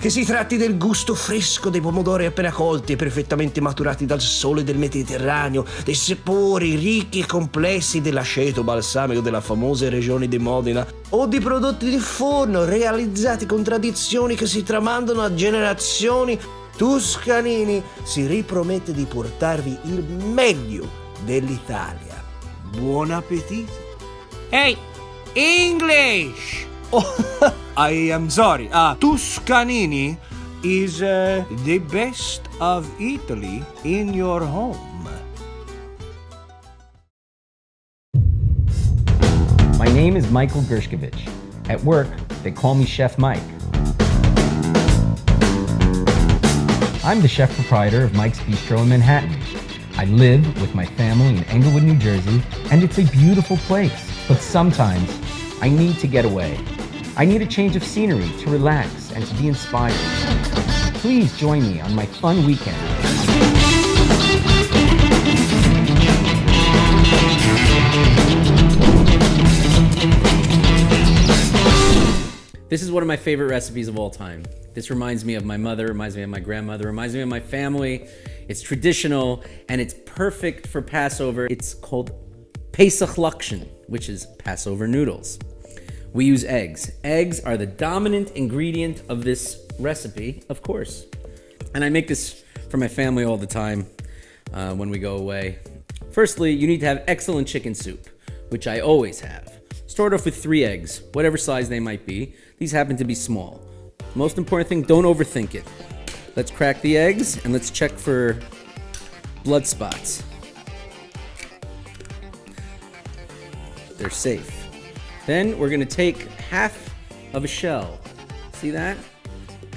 Che si tratti del gusto fresco dei pomodori appena colti e perfettamente maturati dal sole del Mediterraneo, dei sapori ricchi e complessi dell'aceto balsamico della famosa regione di Modena, o di prodotti di forno realizzati con tradizioni che si tramandano a generazioni, Tuscanini si ripromette di portarvi il meglio dell'Italia. Buon appetito! Hey, English! Oh, I am sorry. Tuscanini is the best of Italy in your home. My name is Michael Gershkovich. At work, they call me Chef Mike. I'm the chef proprietor of Mike's Bistro in Manhattan. I live with my family in Englewood, New Jersey, and it's a beautiful place. But sometimes, I need to get away. I need a change of scenery to relax and to be inspired. Please join me on my fun weekend. This is one of my favorite recipes of all time. This reminds me of my mother, reminds me of my grandmother, reminds me of my family. It's traditional and it's perfect for Passover. It's called Pesach Lakshan, which is Passover noodles. We use eggs. Eggs are the dominant ingredient of this recipe, of course. And I make this for my family all the time when we go away. Firstly, you need to have excellent chicken soup, which I always have. Start off with 3 eggs, whatever size they might be. These happen to be small. Most important thing, don't overthink it. Let's crack the eggs and let's check for blood spots. They're safe. Then we're gonna take half of a shell. See that?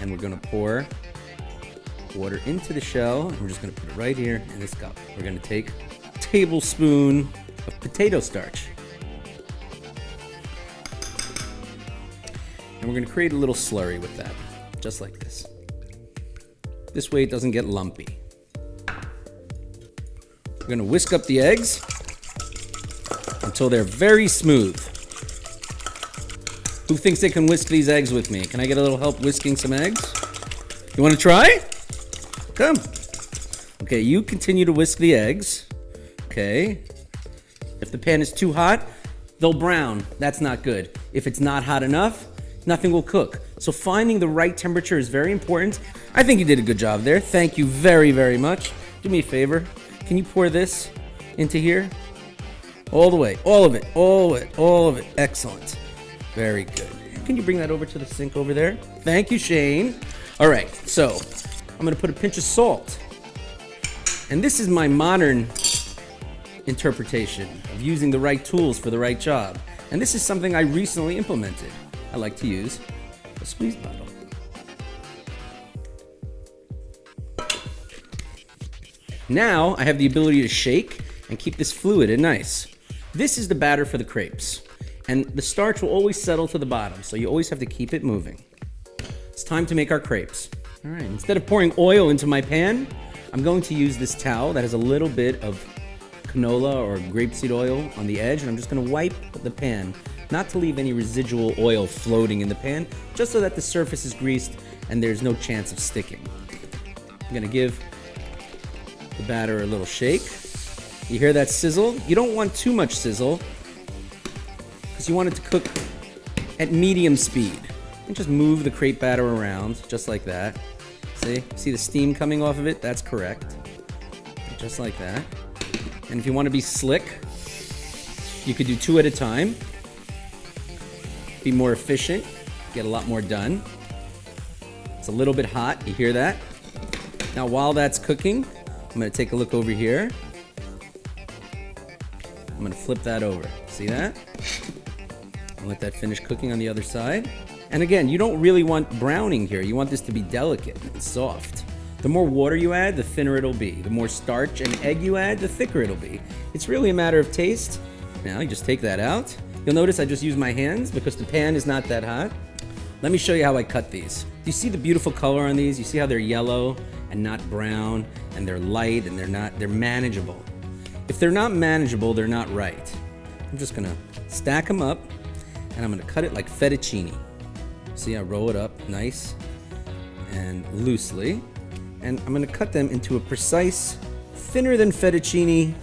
And we're gonna pour water into the shell. And we're just gonna put it right here in this cup. We're gonna take a tablespoon of potato starch. And we're gonna create a little slurry with that, just like this. This way it doesn't get lumpy. We're gonna whisk up the eggs until they're very smooth. Who thinks they can whisk these eggs with me? Can I get a little help whisking some eggs? You wanna try? Come. Okay, you continue to whisk the eggs. Okay. If the pan is too hot, they'll brown. That's not good. If it's not hot enough, nothing will cook. So finding the right temperature is very important. I think you did a good job there. Thank you very, very much. Do me a favor. Can you pour this into here? All the way, all of it, all of it, all of it. Excellent. Very good. Can you bring that over to the sink over there? Thank you, Shane. All right, so I'm gonna put a pinch of salt. And this is my modern interpretation of using the right tools for the right job. And this is something I recently implemented. I like to use a squeeze bottle. Now I have the ability to shake and keep this fluid and nice. This is the batter for the crepes. And the starch will always settle to the bottom, so you always have to keep it moving. It's time to make our crepes. All right, instead of pouring oil into my pan, I'm going to use this towel that has a little bit of canola or grapeseed oil on the edge, and I'm just gonna wipe the pan, not to leave any residual oil floating in the pan, just so that the surface is greased and there's no chance of sticking. I'm gonna give the batter a little shake. You hear that sizzle? You don't want too much sizzle, because you want it to cook at medium speed. And just move the crepe batter around, just like that. See the steam coming off of it? That's correct. Just like that. And if you want to be slick, you could do 2 at a time. Be more efficient, get a lot more done. It's a little bit hot, you hear that? Now while that's cooking, I'm gonna take a look over here. I'm gonna flip that over, see that? And let that finish cooking on the other side. And again, you don't really want browning here. You want this to be delicate and soft. The more water you add, the thinner it'll be. The more starch and egg you add, the thicker it'll be. It's really a matter of taste. Now you just take that out. You'll notice I just use my hands because the pan is not that hot. Let me show you how I cut these. Do you see the beautiful color on these? You see how they're yellow and not brown, and they're light and they're manageable. If they're not manageable, they're not right. I'm just gonna stack them up and I'm gonna cut it like fettuccine. See, I roll it up nice. and loosely. And I'm gonna cut them into a precise, thinner than fettuccine,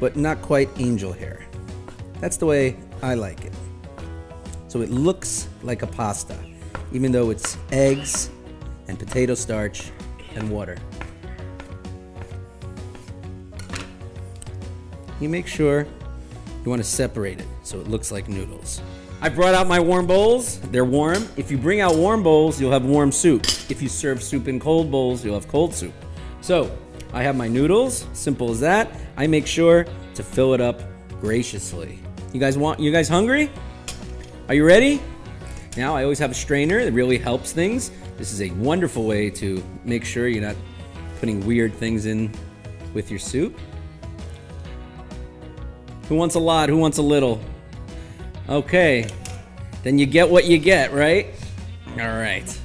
but not quite angel hair. That's the way I like it. So it looks like a pasta, even though it's eggs and potato starch and water. You make sure you want to separate it so it looks like noodles. I brought out my warm bowls. They're warm. If you bring out warm bowls, you'll have warm soup. If you serve soup in cold bowls, you'll have cold soup. So I have my noodles, simple as that. I make sure to fill it up graciously. You guys hungry? Are you ready? Now I always have a strainer that really helps things. This is a wonderful way to make sure you're not putting weird things in with your soup. Who wants a lot? Who wants a little? Okay, then you get what you get, right? All right.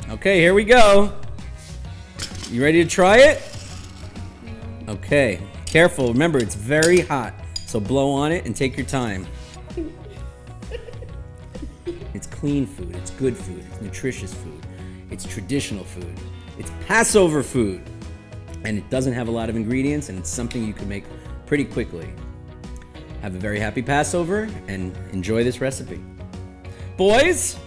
Okay, here we go. You ready to try it? Okay, careful. Remember, it's very hot, so blow on it and take your time. It's clean food, it's good food, it's nutritious food, it's traditional food, it's Passover food, and it doesn't have a lot of ingredients, and it's something you can make pretty quickly. Have a very happy Passover and enjoy this recipe. Boys,